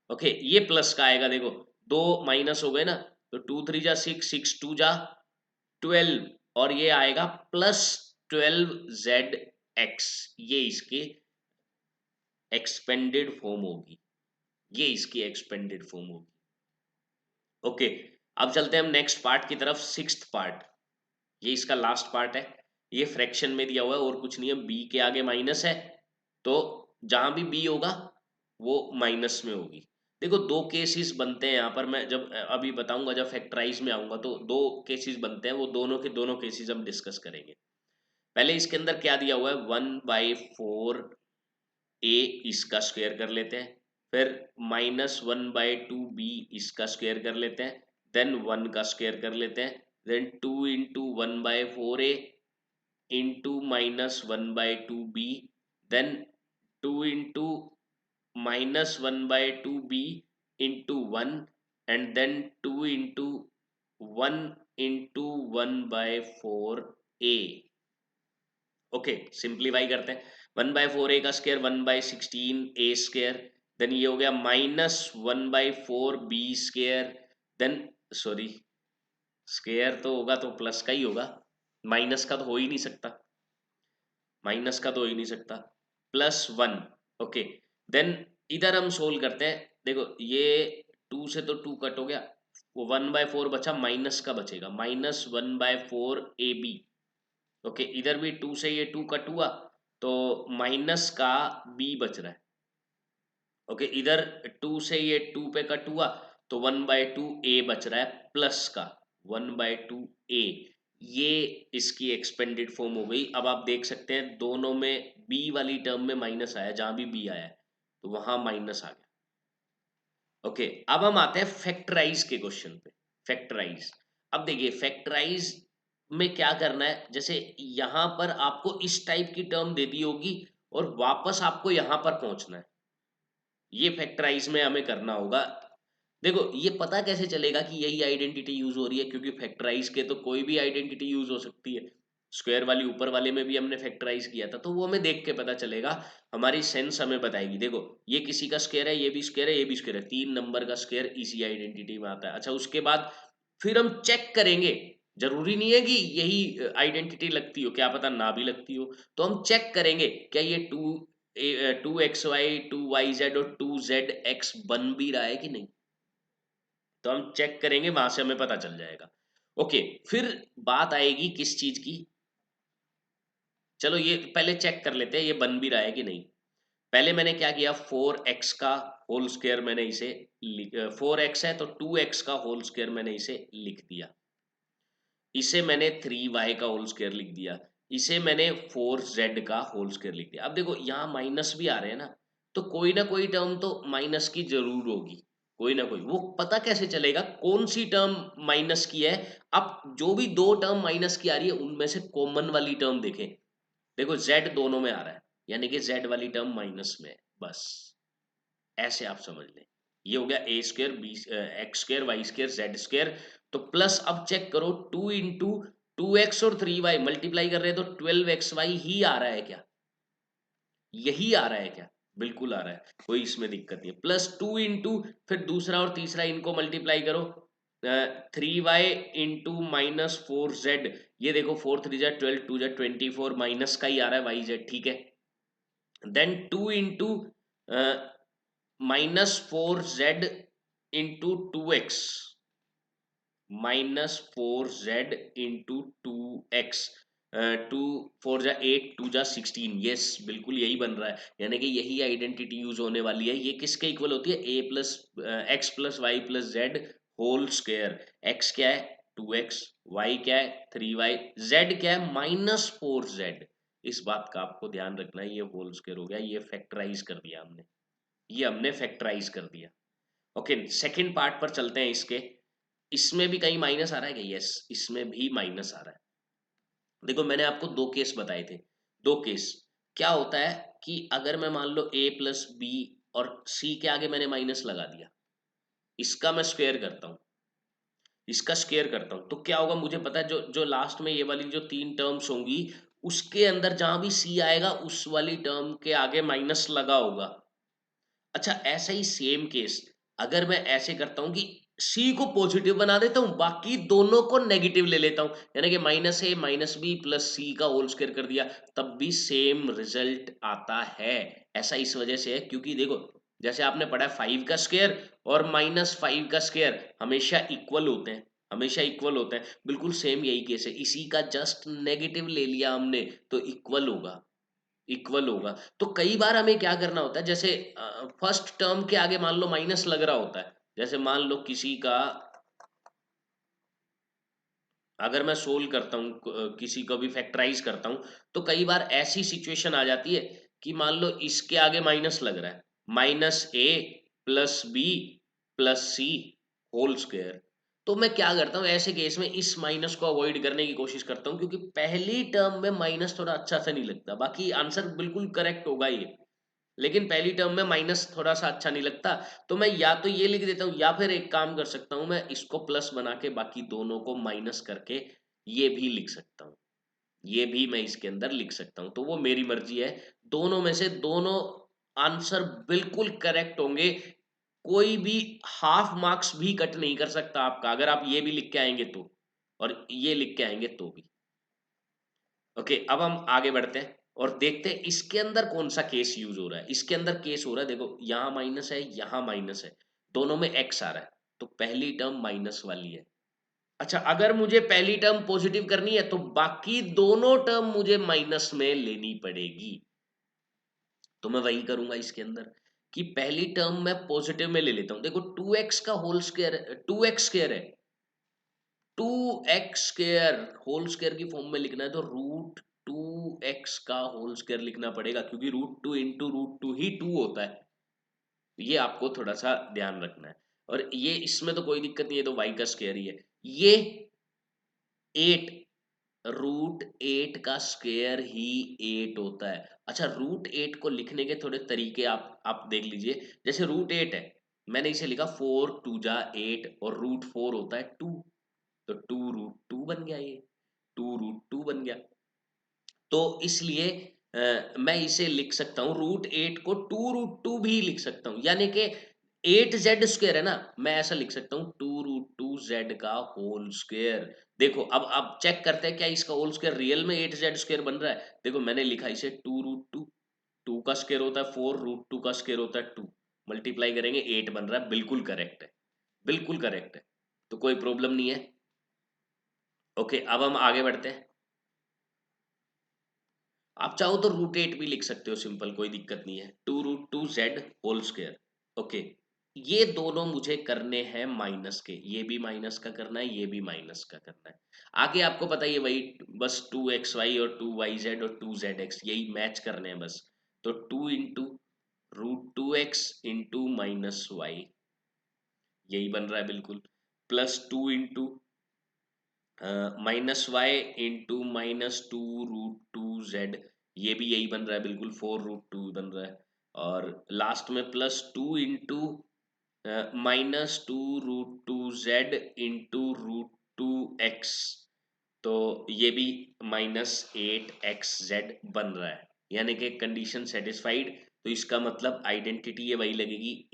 ओके, ये प्लस का आएगा, देखो दो माइनस हो गए ना, तो 2 3 जा 6, 6 2 जा 12, और ये आएगा +12zx, ये इसकी एक्सपेंडेड फॉर्म होगी, ये इसकी एक्सपेंडेड फॉर्म होगी। ओके, अब चलते हैं हम नेक्स्ट पार्ट की तरफ, सिक्स्थ पार्ट, ये इसका लास्ट पार्ट है। ये फ्रैक्शन में दिया हुआ है और कुछ नहीं है, b के आगे माइनस है, तो जहां भी b होगा वो माइनस में होगी। देखो दो केसेस बनते हैं यहाँ पर, मैं जब अभी बताऊंगा, जब फैक्टराइज में आऊंगा तो दो केसेस बनते हैं, वो दोनों के दोनों केसेस हम डिस्कस करेंगे। पहले इसके अंदर क्या दिया हुआ है, 1/4 a इसका स्क्वायर कर लेते हैं, फिर -1/2b इसका स्क्वायर कर लेते हैं, देन 1 का स्क्वायर कर लेते हैं, then 2 into 1/4a into -1/2b, then 2 into -1/2b into 1, and then 2 into 1 into 1/4a। Okay, simplify करते हैं, 1/4a का स्क्वायर 1/16a स्क्वायर, देन ये हो गया -1/4b square, then sorry, square तो होगा तो प्लस का ही होगा, माइनस का तो हो ही नहीं सकता, माइनस का तो हो ही नहीं सकता, +1। ओके, देन इधर हम सोल्व करते हैं, देखो ये 2 से तो 2 कट हो गया, वो 1/4 बचा, माइनस का बचेगा, -1/4ab। ओके, इधर भी 2 से ये 2 कट हुआ, तो माइनस का b बच रहा है। ओके, इधर 2 से ये 2 पे कट हुआ, तो 1/2a बच रहा है, प्लस का 1/2a, ये इसकी एक्सपेंडेड फॉर्म हो गई। अब आप देख सकते हैं दोनों में b वाली टर्म में माइनस आया, जहां भी b आया है तो वहां माइनस आ गया। ओके, अब हम आते हैं फैक्टराइज के क्वेश्चन पे, फैक्टराइज। अब देखिए फैक्टराइज में क्या करना है, जैसे यहां पर आपको इस टाइप की टर्म दे दी होगी और वापस आपको यहां पर पहुंचना है, ये फैक्टराइज में हमें करना होगा। देखो ये पता कैसे चलेगा कि यही आइडेंटिटी यूज हो रही है, क्योंकि फैक्टराइज के तो कोई भी आइडेंटिटी यूज हो सकती है, स्क्वायर वाली ऊपर वाले में भी हमने फैक्टराइज किया था, तो वो हमें देख के पता चलेगा, हमारी सेंस हमें बताएगी। देखो ये किसी का स्क्वायर है, ये भी स्क्वायर है, ये भी स्क्वायर है, 3 नंबर का स्क्वायर इसी आइडेंटिटी में आता है। अच्छा उसके बाद फिर हम चेक करेंगे, जरूरी नहीं है कि यही आइडेंटिटी लगती हो, क्या पता ना भी लगती हो, तो हम चेक करेंगे क्या ये 2xy 2yz और 2zx बन भी रहा है कि नहीं, तो हम चेक करेंगे, वहां से हमें पता चल जाएगा। ओके, फिर बात आएगी किस चीज की, चलो ये पहले चेक कर लेते हैं ये बन भी रहा है कि नहीं। पहले मैंने क्या किया, 4x का होल स्क्वायर मैंने इसे 4x है तो 2x का होल स्क्वायर मैंने इसे लिख दिया, इसे मैंने 3y का होल स्क्वायर लिख दिया, इसे मैंने 4z का होल स्क्वायर लिख दिया। अब देखो यहाँ माइनस भी आ रहे हैं ना, तो कोई ना कोई टर्म तो माइनस की जरूर होगी, कोई ना कोई। वो पता कैसे चलेगा कौन सी टर्म माइनस की है? अब जो भी दो टर्म माइनस की आ रही है उनमें से कॉमन वाली टर्म देखें। देखो z दोनों में आ रहा है, यानी कि z वाली टर्म माइनस में है, बस ऐसे आप समझ लें। ये हो गया A square B X square Y square Z square. तो प्लस अब चेक करो, 2 × 2x और 3y मल्टीप्लाई कर रहे हैं तो 12xy ही आ रहा है क्या? यही आ रहा है क्या? बिल्कुल आ रहा है, कोई इसमें दिक्कत नहीं है। प्लस 2 × फिर दूसरा और तीसरा इनको मल्टीप्लाई करो, 3y × -4z। ये देखो 4 3 जा 12 2 जा 24 माइनस का ही आ रहा है वाई जेड, ठीक है। Then 2 × -4z × 2x, -4z × 2x, 2 4 जा 8 2 जा 16, यस बिल्कुल यही बन रहा है, यानी कि यही आइडेंटिटी यूज होने वाली है। ये किसके इक्वल होती है? A plus X plus Y plus Z whole square. X क्या है? 2x, वाई क्या है? 3y, जेड क्या है? -4z। इस बात का आपको ध्यान रखना है, ये होल स्क्वायर हो गया, ये फैक्टराइज कर दिया हमने, ये हमने फैक्टराइज कर दिया। ओके, सेकंड पार्ट पर चलते हैं इसके। इसमें भी कहीं माइनस आ रहा है क्या? यस, इसमें भी माइनस आ रहा है। देखो मैंने आपको दो केस बताए थे, दो केस। क्या होता है कि अगर मैं मान लो a प्लस बी और c के आगे मैंने माइनस लगा दिया, इसका मैं स्क्वायर करता हूँ, इसका स्क्वायर करता हूँ, तो क्या होगा मुझे पता है, जो जो लास्ट में ये वाली जो तीन टर्म्स होंगी उसके अंदर जहां भी c आएगा उस वाली टर्म के आगे माइनस लगा होगा। अच्छा ऐसा ही सेम केस अगर मैं ऐसे करता हूं कि c को पॉजिटिव बना देता हूं, बाकी दोनों को नेगेटिव ले लेता हूं, यानी कि -a -b प्लस c का होल स्क्वायर कर दिया, तब भी सेम रिजल्ट आता है। ऐसा इस वजह से है क्योंकि देखो जैसे आपने पढ़ा है 5 का स्क्वायर और -5 का स्क्वायर हमेशा इक्वल होते हैं, हमेशा इक्वल होते हैं। बिल्कुल सेम यही केस है, इसी का जस्ट नेगेटिव ले लिया हमने तो इक्वल होगा, इक्वल होगा। तो कई बार हमें क्या करना होता है, जैसे फर्स्ट टर्म के आगे मान लो माइनस लग रहा होता है, जैसे मान लो किसी का, अगर मैं सोल्व करता हूँ किसी को भी फैक्टराइज करता हूँ, तो कई बार ऐसी सिचुएशन आ जाती है कि मान लो इसके आगे माइनस लग रहा है, -a plus b plus c whole square. तो मैं क्या करता हूँ ऐसे केस में, इस माइनस को अवॉइड करने की कोशिश करता हूँ, क्योंकि पहली टर्म में माइनस थोड़ा अच्छा सा नहीं लगता, बाकी आंसर बिल्कुल करेक्ट होगा ये, लेकिन पहली टर्म में माइनस थोड़ा सा अच्छा नहीं लगता। तो मैं या तो ये लिख देता हूँ या फिर एक काम कर सकता हूँ, मैं इसको प्लस बना के बाकी दोनों को माइनस करके ये भी लिख सकता हूँ, ये भी मैं इसके अंदर लिख सकता हूँ, तो वो मेरी मर्जी है। दोनों में से दोनों आंसर बिल्कुल करेक्ट होंगे, कोई भी हाफ मार्क्स भी कट नहीं कर सकता आपका, अगर आप ये भी लिख के आएंगे तो, और ये लिख के आएंगे तो भी। ओके, अब हम आगे बढ़ते हैं और देखते हैं इसके अंदर कौन सा केस यूज हो रहा है। इसके अंदर केस हो रहा है, देखो यहाँ माइनस है यहाँ माइनस है, दोनों में एक्स आ रहा है, तो पहली टर्म माइनस वाली है। अच्छा अगर मुझे पहली टर्म पॉजिटिव करनी है तो बाकी दोनों टर्म मुझे माइनस में लेनी पड़ेगी, तो मैं वही करूंगा इसके अंदर कि पहली टर्म मैं पॉजिटिव में ले लेता हूं। देखो 2x का होल स्क्वायर, 2x स्क्वायर है, 2x स्क्वायर होल स्क्वायर की फॉर्म में लिखना है तो √2x का होल स्क्वायर लिखना पड़ेगा, क्योंकि √2 इंटू √2 ही 2 होता है। ये आपको थोड़ा सा ध्यान रखना है, और ये इसमें तो कोई दिक्कत नहीं है, तो y का स्क्वायर ही है। ये 8, √8 का स्क्वायर ही 8 होता है। अच्छा √8 को लिखने के थोड़े तरीके आप देख लीजिए, जैसे √8 है, मैंने इसे लिखा 4 2 जा 8 और √4 होता है 2, तो 2√2 बन गया, ये 2√2 बन गया। तो इसलिए मैं इसे लिख सकता हूँ √8 को 2√2 भी लिख सकता हूँ, यानी कि 8z स्क्वायर है ना, मैं ऐसा लिख सकता हूँ 2√2z का होल स्क्वायर। देखो अब चेक करते हैं क्या इसका होल स्क्वायर रियल में 8z स्क्वायर बन रहा है। देखो मैंने लिखा इसे 2√2, 2 का स्क्वायर होता है 4, √2 का स्क्वायर होता है 2, मल्टीप्लाई करेंगे 8 बन रहा है, बिल्कुल करेक्ट है, बिल्कुल करेक्ट है, तो कोई प्रॉब्लम नहीं है। ओके अब हम आगे बढ़ते हैं। आप चाहो तो √8 भी लिख सकते हो, सिंपल, कोई दिक्कत नहीं है। 2√2z whole square. ओके, ये दोनों मुझे करने हैं माइनस के, ये भी माइनस का करना है, ये भी माइनस का करना है। आगे आपको पता ही है वही, बस 2xy और 2yz और 2zx यही मैच करने हैं बस। तो 2 into √2x into minus Y, यही बन रहा है बिल्कुल, plus 2 into minus y into -2√2z, ये भी यही बन रहा है बिल्कुल, 4√2 बन रहा है। और लास्ट में plus 2 into -2√2z into √2x, तो ये भी -8xz बन रहा है, यानी कि कंडीशन सेटिस्फाइड। तो इसका मतलब आइडेंटिटी ये वही लगेगी,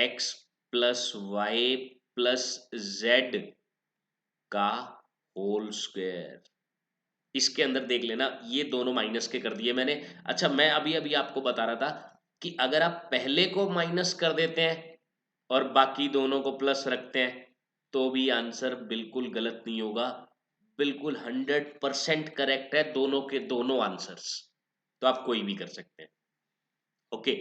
x plus Y plus z का होल स्क्वायर। इसके अंदर देख लेना, ये दोनों माइनस के कर दिए मैंने। अच्छा, मैं अभी अभी आपको बता रहा था कि अगर आप पहले को माइनस कर देते हैं और बाकी दोनों को प्लस रखते हैं तो भी आंसर बिल्कुल गलत नहीं होगा, बिल्कुल 100% करेक्ट है दोनों के दोनों आंसर्स। तो आप कोई भी कर सकते हैं। ओके,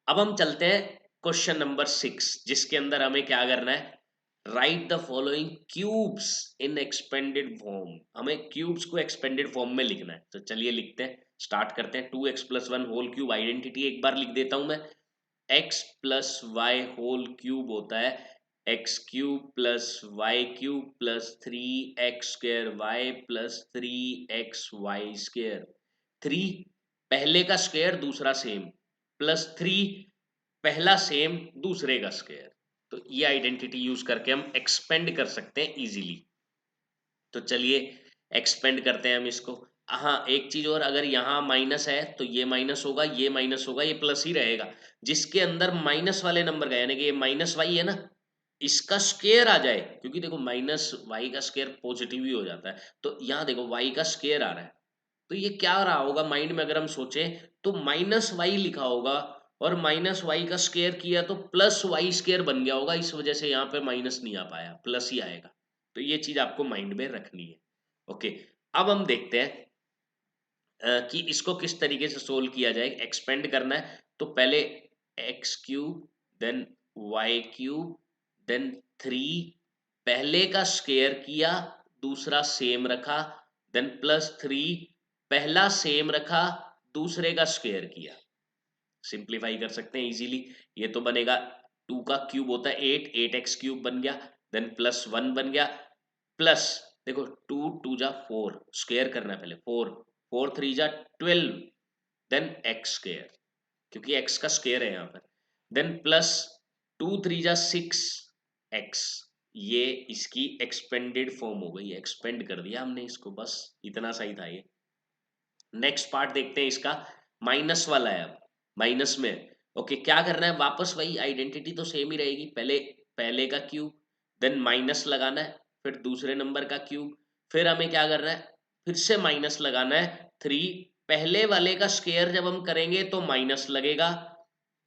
अब हम चलते हैं क्वेश्चन नंबर 6, जिसके अंदर हमें क्या करना है, right the following cubes in expanded form. हमें क्यूब्स को एक्सपेंडेड फॉर्म में लिखना है। तो चलिए लिखते हैं, स्टार्ट करते हैं। 2x+1 होल क्यूब, आइडेंटिटी एक बार लिख देता हूं मैं, x plus y whole cube होता है x cube plus y cube plus 3x² y plus 3xy²। 3 पहले का स्क्वायर दूसरा सेम, प्लस 3 पहला सेम दूसरे का स्क्वायर। तो ये आइडेंटिटी यूज करके हम एक्सपेंड कर सकते हैं इजीली। तो चलिए एक्सपेंड करते हैं हम इसको। हाँ, एक चीज और, अगर यहाँ माइनस है तो ये माइनस होगा, ये माइनस होगा, ये प्लस ही रहेगा। जिसके अंदर माइनस वाले नंबर का, यानी कि ये माइनस वाई है ना, इसका स्क्वायर आ जाए, क्योंकि देखो माइनस वाई का स्क्वायर पॉजिटिव ही हो जाता है। तो यहाँ देखो वाई का स्क्वायर आ रहा है, तो ये क्या रहा होगा माइंड में, अगर हम सोचे तो माइनस वाई लिखा होगा और माइनस वाई का स्क्वायर किया तो प्लस वाई स्क्वायर बन गया होगा, इस वजह से यहाँ पे माइनस नहीं आ पाया, प्लस ही आएगा। तो ये चीज आपको माइंड में रखनी है। ओके, अब हम देखते हैं कि इसको किस तरीके से सोल्व किया जाए। एक्सपेंड करना है तो पहले x cube then y cube then 3, पहले का स्क्वायर किया दूसरा सेम रखा, देन प्लस 3 पहला सेम रखा दूसरे का स्क्वायर किया। सिंप्लीफाई कर सकते हैं इजीली। ये तो बनेगा 2 का क्यूब होता है 8, 8x³ बन गया, देन प्लस 1 बन गया, प्लस देखो 2 2 जा 4, स्क्वायर करना है पहले, 4 4 3 जा 12, देन x², क्योंकि x का स्क्वायर है यहाँ पर, देन प्लस 2 3 जा 6 x। ये इसकी एक्सपेंडेड फॉर्म हो गई, एक्सपेंड कर दिया हमने इसको, बस इतना सही था ये। नेक्स्ट पार्ट देखते हैं इसका, माइनस वाला है, अब माइनस में। ओके, क्या करना है, वापस वही आइडेंटिटी तो सेम ही रहेगी, पहले पहले का क्यूब देन माइनस लगाना है, फिर दूसरे नंबर का क्यूब, फिर हमें क्या करना है, फिर से माइनस लगाना है 3, पहले वाले का स्क्वायर जब हम करेंगे तो माइनस लगेगा,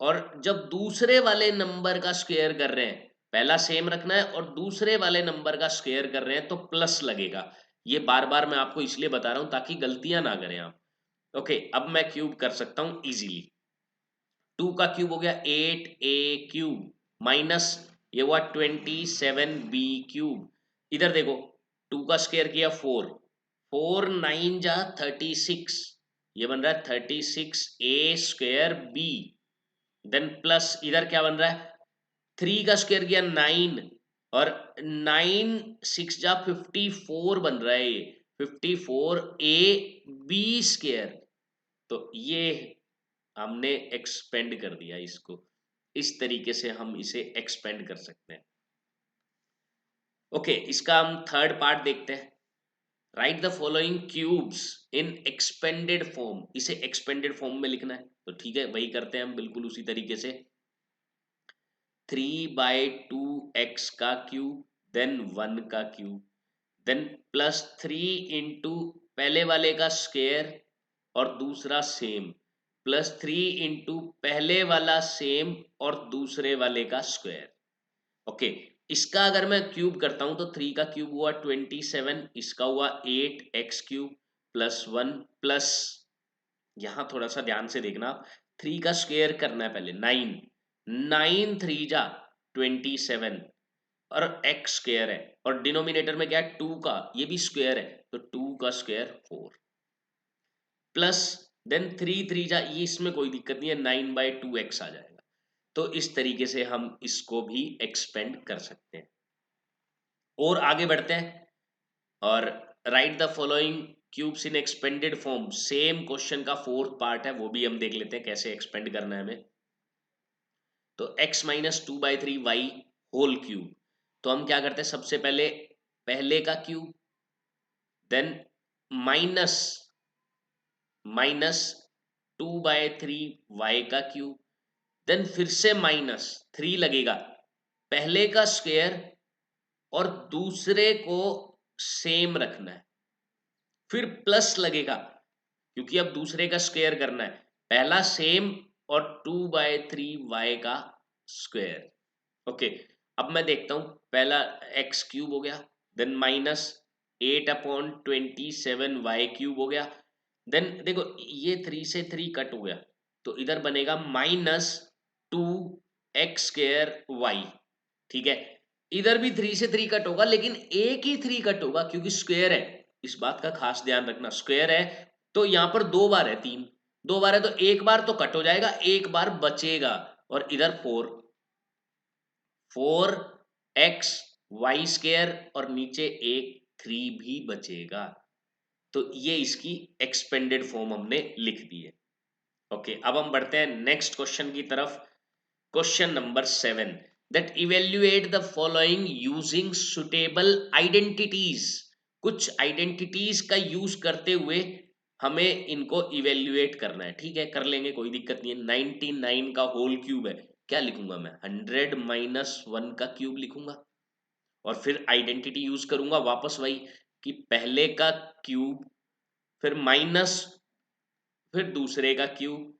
और जब दूसरे वाले नंबर का स्क्वायर कर रहे हैं, पहला सेम रखना है और दूसरे वाले नंबर का स्क्वायर कर रहे हैं तो प्लस लगेगा। ये बार बार मैं आपको इसलिए बता रहा हूं ताकि गलतियां ना करें आप। ओके, अब मैं क्यूब कर सकता हूं इजीली। 2 का क्यूब हो गया 8a³ माइनस ये हुआ 27b³। इधर देखो 2 का स्क्वायर किया 4, 4 9 जा 36, ये बन रहा है 36a²b, देन प्लस इधर क्या बन रहा है, 3 का स्क्वायर किया 9 और 9 6 जा 54 बन रहा है, ये 54ab²। तो ये हमने एक्सपेंड कर दिया इसको, इस तरीके से हम इसे एक्सपेंड कर सकते हैं। ओके, इसका हम थर्ड पार्ट देखते हैं, right the following cubes in expanded form. इसे एक्सपेंडेड फॉर्म में लिखना है, तो ठीक है वही करते हैं हम बिल्कुल उसी तरीके से। 3/2x का क्यूब देन 1 का क्यूब देन प्लस 3 इंटू पहले वाले का स्क्वायर और दूसरा सेम, प्लस 3 इंटू पहले वाला सेम और दूसरे वाले का स्क्वायर। ओके, इसका अगर मैं क्यूब करता हूं तो 3 का क्यूब हुआ 27, इसका हुआ 8x³ +1 प्लस, यहां थोड़ा सा ध्यान से देखना, 3 का स्क्वायर करना है पहले, 9, 9 3 जा 27 और x स्क्वायर है, और डिनोमिनेटर में क्या है 2 का, ये भी स्क्वायर है, तो 2 का स्क्वायर 4 प्लस देन 3 3 जा, ये इसमें कोई दिक्कत नहीं है, 9/2x आ जाएगा। तो इस तरीके से हम इसको भी एक्सपेंड कर सकते हैं। और आगे बढ़ते हैं और right the following cubes in expanded form, same question का फोर्थ पार्ट है, वो भी हम देख लेते हैं कैसे एक्सपेंड करना है हमें। तो x-2/3y होल क्यूब, तो हम क्या करते हैं, सबसे पहले पहले का cube, then minus minus 2/3y का क्यूब, देन फिर से -3 लगेगा, पहले का स्क्वायर और दूसरे को सेम रखना है, फिर प्लस लगेगा क्योंकि अब दूसरे का स्क्वायर करना है, पहला सेम और 2/3y का स्क्वायर। ओके, अब मैं देखता हूं, पहला एक्स क्यूब हो गया, देन -8/27y³ हो गया, देन देखो ये 3 से 3 कट हो गया, तो इधर बनेगा -2x²y। ठीक है, इधर भी 3 से 3 कट होगा, लेकिन एक ही 3 कट होगा क्योंकि स्क्वायर है, इस बात का खास ध्यान रखना, स्क्वायर है तो यहां पर 2 बार है, 3 2 बार है तो एक बार तो कट हो जाएगा, एक बार बचेगा, और इधर 4x² और नीचे एक 3 भी बचेगा, तो ये इसकी एक्सपेंडेड फॉर्म हमने लिख दी है। ओके, अब हम बढ़ते हैं नेक्स्ट क्वेश्चन की तरफ। Question number 7, that evaluate the following using suitable identities, कुछ आइडेंटिटीज का यूज करते हुए हमें इनको इवेल्युएट करना है। ठीक है, कर लेंगे, कोई दिक्कत नहीं है। 99 का होल क्यूब है, क्या लिखूंगा मैं, 100-1 का क्यूब लिखूंगा, और फिर आइडेंटिटी यूज करूंगा वापस वही कि पहले का क्यूब, फिर माइनस, फिर दूसरे का क्यूब,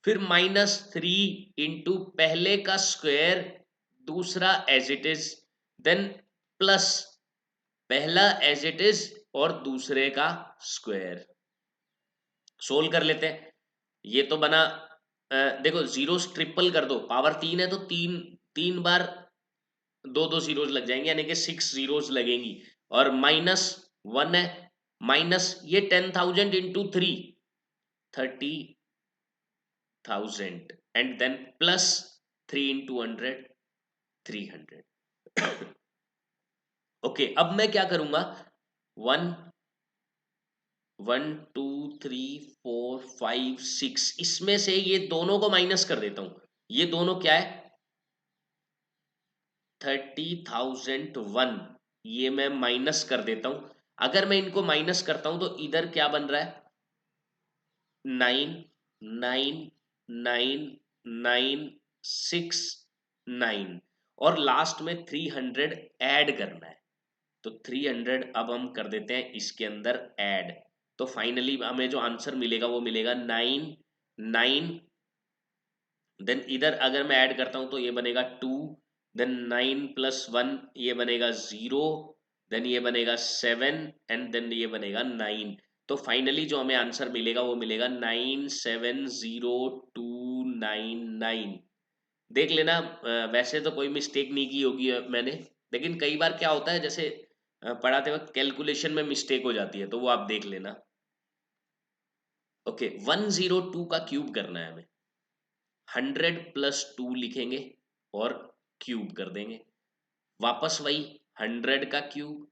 फिर -3 इंटू पहले का स्क्वायर, दूसरा as it is, then plus पहला एज इट इज और दूसरे का स्क्वायर। सोल्व कर लेते हैं, ये तो बना, देखो जीरोस ट्रिपल कर दो, पावर 3 है तो तीन तीन बार दो दो जीरोस लग जाएंगे, यानी कि 6 जीरोस लगेंगी, और -1 है, माइनस ये 10,000 into 3 30,000, and then plus 3 into 100 300। Okay, अब मैं क्या करूंगा, 1 1 2 3 4 5 6, इसमें से ये दोनों को माइनस कर देता हूं, ये दोनों क्या है 30,001, ये मैं माइनस कर देता हूं। अगर मैं इनको माइनस करता हूं तो इधर क्या बन रहा है, 9 9 9 9 6 9, और लास्ट में 300 ऐड करना है, तो 300 अब हम कर देते हैं इसके अंदर ऐड, तो फाइनली हमें जो आंसर मिलेगा वो मिलेगा 9 9, देन इधर अगर मैं ऐड करता हूं तो ये बनेगा 2, देन 9 + 1 ये बनेगा 0, देन ये बनेगा 7, एंड देन ये बनेगा 9, तो फाइनली जो हमें आंसर मिलेगा वो मिलेगा 970299। देख लेना, वैसे तो कोई मिस्टेक नहीं की होगी मैंने, लेकिन कई बार क्या होता है, जैसे पढ़ाते वक्त कैलकुलेशन में मिस्टेक हो जाती है, तो वो आप देख लेना। ओके, 102 का क्यूब करना है हमें, 100 + 2 लिखेंगे और क्यूब कर देंगे, वापस वही 100 का क्यूब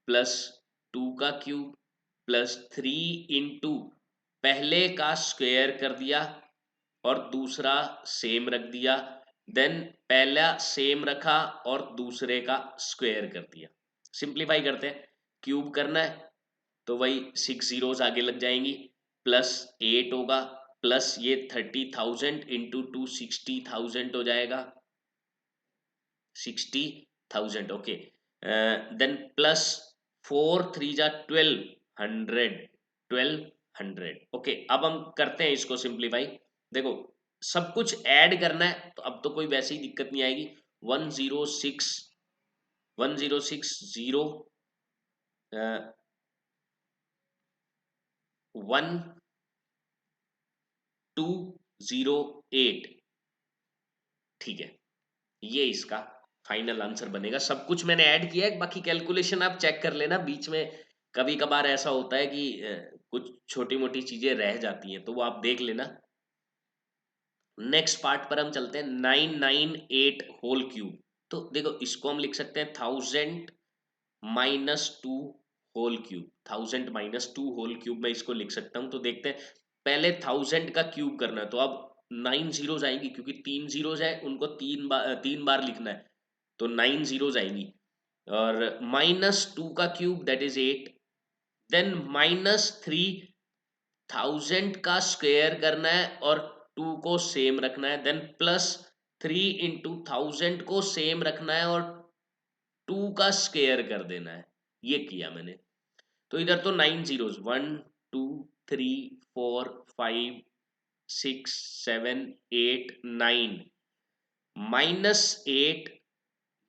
प्लस 2 का क्यूब प्लस 3 इंटू पहले का स्क्वायर कर दिया और दूसरा सेम रख दिया, देन पहला सेम रखा और दूसरे का स्क्वायर कर दिया। सिंप्लीफाई करते हैं, क्यूब करना है तो वही 6 जीरोस आगे लग जाएंगी, प्लस 8 होगा, प्लस ये 30,000 इंटू 2 60,000 हो जाएगा, 60,000। ओके, देन प्लस 4 3 जा 12 100 1200। ओके, अब हम करते हैं इसको सिंप्लीफाई, देखो सब कुछ ऐड करना है तो अब तो कोई वैसे ही दिक्कत नहीं आएगी, 106 1060, 1208, ठीक है, ये इसका फाइनल आंसर बनेगा। सब कुछ मैंने ऐड किया है, बाकी कैलकुलेशन आप चेक कर लेना, बीच में कभी कभार ऐसा होता है कि कुछ छोटी मोटी चीजें रह जाती हैं, तो वो आप देख लेना। नेक्स्ट पार्ट पर हम चलते हैं, 998 होल क्यूब। तो देखो इसको हम लिख सकते हैं 1000 - 2 होल क्यूब, 1000 - 2 होल क्यूब में इसको लिख सकता हूं। तो देखते हैं, पहले 1000 का क्यूब करना है, तो अब 9 जीरोज आएंगी, क्योंकि 3 जीरोज है, उनको 3 बार लिखना है, तो 9 जीरोज आएंगी। और -2 का क्यूब दैट इज 8, देन -3000 का स्क्वायर करना है और 2 को सेम रखना है, देन +3 इंटू 1000 को सेम रखना है और 2 का स्क्वायर कर देना है। ये किया मैंने। तो इधर तो 9 जीरोज, 1 2 3 4 5 6 7 8 9, -8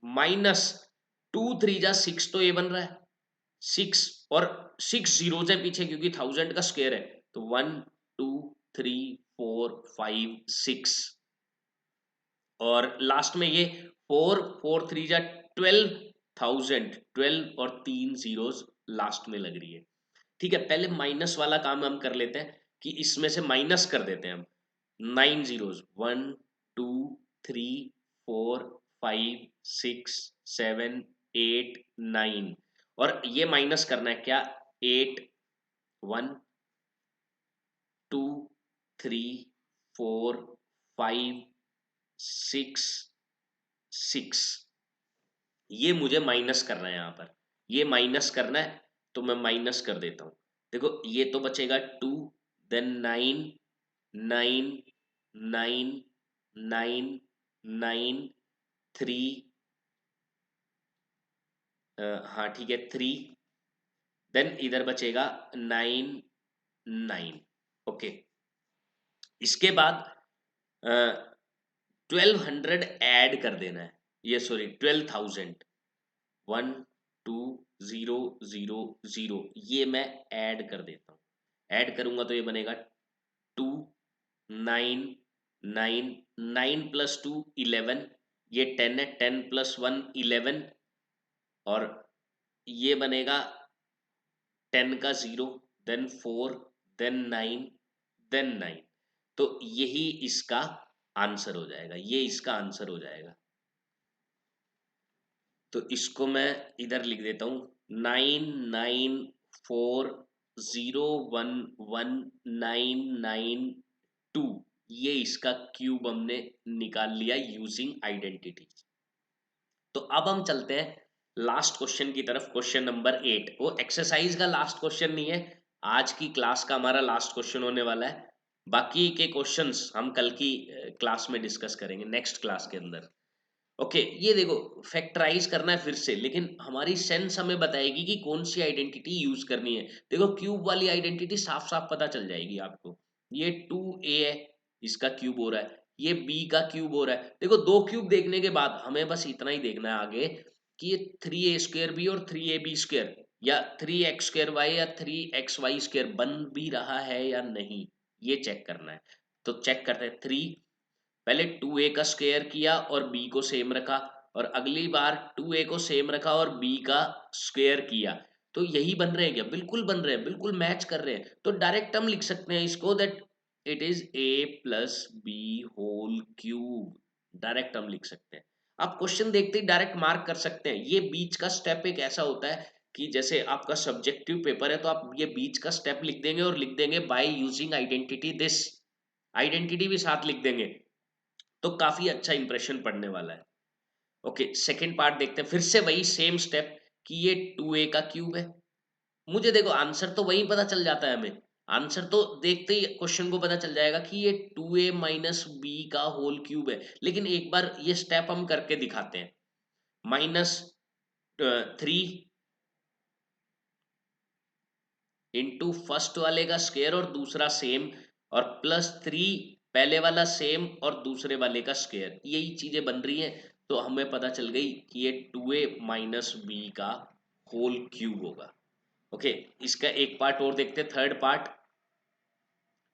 -2 3 जा 6, तो ये बन रहा है 6, और 6 जीरोज है पीछे, क्योंकि 1000 का स्क्वायर है, तो 1 2 3 4 5 6, और लास्ट में ये 4 4 3 जा 12, 12 और 3 जीरोज लास्ट में लग रही है। ठीक है, पहले माइनस वाला काम हम कर लेते हैं, कि इसमें से माइनस कर देते हैं हम 9 जीरोज, 1 2 3 4 5 6 7 8 9, और ये माइनस करना है क्या, 8 1 2 3 4 5 6 6, ये मुझे माइनस करना है यहाँ पर, ये माइनस करना है, तो मैं माइनस कर देता हूँ। देखो ये तो बचेगा 2, देन 9 9 9 9 9 3, हाँ ठीक है 3, देन इधर बचेगा 9 9, ओके। इसके बाद 1200 ऐड कर देना है, ये सॉरी 12,000, 1 2 0 0 0, ये मैं ऐड कर देता हूँ। ऐड करूंगा तो ये बनेगा 2 9 9 9 + 2 11, ये 10 है, 10 + 1 11, और ये बनेगा 10 का 0, देन 4, देन 9, देन 9, तो यही इसका आंसर हो जाएगा, ये इसका आंसर हो जाएगा। तो इसको मैं इधर लिख देता हूँ, 994011992, ये इसका क्यूब हमने निकाल लिया यूजिंग आइडेंटिटी। तो अब हम चलते हैं लास्ट क्वेश्चन की तरफ, क्वेश्चन नंबर 8। वो एक्सरसाइज का लास्ट क्वेश्चन नहीं है, आज की क्लास का हमारा लास्ट क्वेश्चन होने वाला है। बाकी के क्वेश्चंस हम कल की क्लास में डिस्कस करेंगे, नेक्स्ट क्लास के अंदर। ओके, ये देखो फैक्टराइज करना है फिर से, लेकिन हमारी सेंस हमें बताएगी कि कौन सी आइडेंटिटी यूज करनी है। देखो क्यूब वाली आइडेंटिटी साफ साफ पता चल जाएगी आपको, ये 2a है, इसका क्यूब हो रहा है, ये b का क्यूब हो रहा है। देखो दो क्यूब देखने के बाद हमें बस इतना ही देखना है आगे, कि ये 3a² और 3ab² या 3x² या 3xy² बन भी रहा है या नहीं, ये चेक करना है। तो चेक करते हैं, 3, पहले 2a का स्क्वायर किया और b को सेम रखा, और अगली बार 2a को सेम रखा और b का स्क्वायर किया, तो यही बन रहे हैं क्या, बिल्कुल बन रहे हैं, बिल्कुल मैच कर रहे हैं। तो डायरेक्ट हम लिख सकते हैं इसको, that it is a + b whole cube, direct हम लिख सकते हैं। आप क्वेश्चन देखते ही डायरेक्ट मार्क कर सकते हैं। ये बीच का स्टेप एक ऐसा होता है कि जैसे आपका सब्जेक्टिव पेपर है, तो आप ये बीच का स्टेप लिख देंगे और लिख देंगे by using identity this, identity भी साथ लिख देंगे, तो काफी अच्छा इंप्रेशन पड़ने वाला है। ओके, सेकंड पार्ट देखते हैं, फिर से वही सेम स्टेप, कि ये 2a का क्यूब है। मुझे देखो आंसर तो वही पता चल जाता है, हमें आंसर तो देखते ही क्वेश्चन को पता चल जाएगा कि ये 2a - b का होल क्यूब है। लेकिन एक बार ये स्टेप हम करके दिखाते हैं, -3 इंटू फर्स्ट वाले का स्क्वायर और दूसरा सेम, और +3 पहले वाला सेम और दूसरे वाले का स्क्वायर, यही चीजें बन रही हैं। तो हमें पता चल गई कि ये 2a - b का होल क्यूब होगा। ओके, इसका एक पार्ट और देखते हैं, थर्ड पार्ट।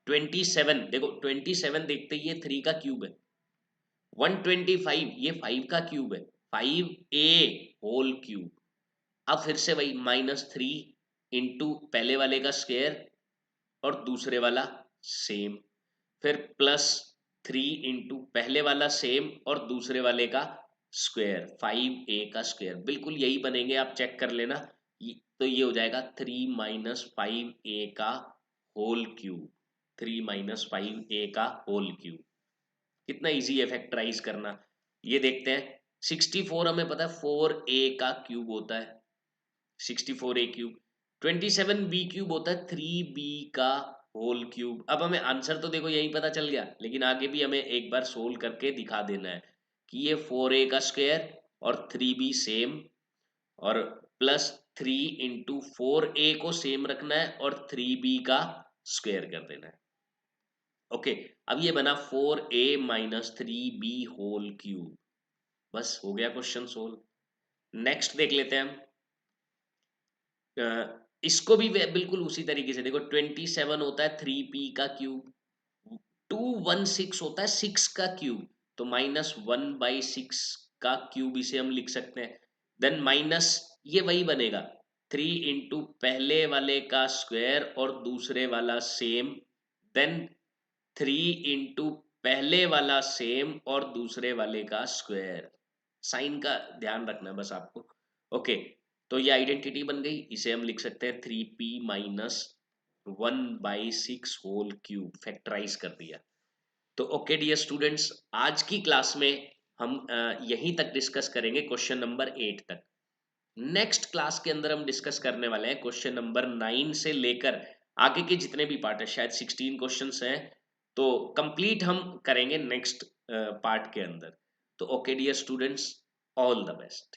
27, देखो 27 देखते ही ये 3 का क्यूब है। 125 ये 5 का क्यूब है, 5a होल क्यूब। अब फिर से वही -3 इंटू पहले वाले का स्क्वायर और दूसरे वाला सेम, फिर +3 इंटू पहले वाला सेम और दूसरे वाले का स्क्वायर, 5a का स्क्वायर, बिल्कुल यही बनेंगे, आप चेक कर लेना। तो ये हो जाएगा 3 - 5a का होल क्यूब, 3 - 5a का होल क्यूब। कितना इजी है फैक्टराइज करना, ये देखते हैं। 64 हमें पता है 4a का क्यूब होता है, 64a क्यूब। 27b क्यूब होता है 3b का होल क्यूब। अब हमें आंसर तो देखो यही पता चल गया, लेकिन आगे भी हमें एक बार सोल्व करके दिखा देना है कि ये 4a का स्क्वायर और 3b सेम, और +3 इंटू 4a को सेम रखना है और 3b का स्क्वायर कर देना है। ओके, अब ये बना 4a - 3b होल क्यूब। बस हो गया क्वेश्चन सोल्व। नेक्स्ट देख लेते हैं हम। इसको भी बिल्कुल उसी तरीके से देखो, 27 होता है 3p का क्यूब, 216 होता है 6 का क्यूब, तो -1/6 का क्यूब इसे हम लिख सकते हैं। देन माइनस, ये वही बनेगा 3 इंटू पहले वाले का स्क्वायर और दूसरे वाला सेम, देन 3 इंटू पहले वाला सेम और दूसरे वाले का स्क्वायर। साइन का ध्यान रखना है बस आपको। ओके, तो ये आइडेंटिटी बन गई, इसे हम लिख सकते हैं 3p - 1/6 होल क्यूब, फैक्टराइज कर दिया। तो ओके डियर स्टूडेंट्स, आज की क्लास में हम यहीं तक डिस्कस करेंगे, क्वेश्चन नंबर 8 तक। नेक्स्ट क्लास के अंदर हम डिस्कस करने वाले हैं क्वेश्चन नंबर 9 से लेकर आगे के जितने भी पार्ट है, शायद 16 क्वेश्चंस हैं, तो कंप्लीट हम करेंगे नेक्स्ट पार्ट के अंदर। तो okay dear students, all the best.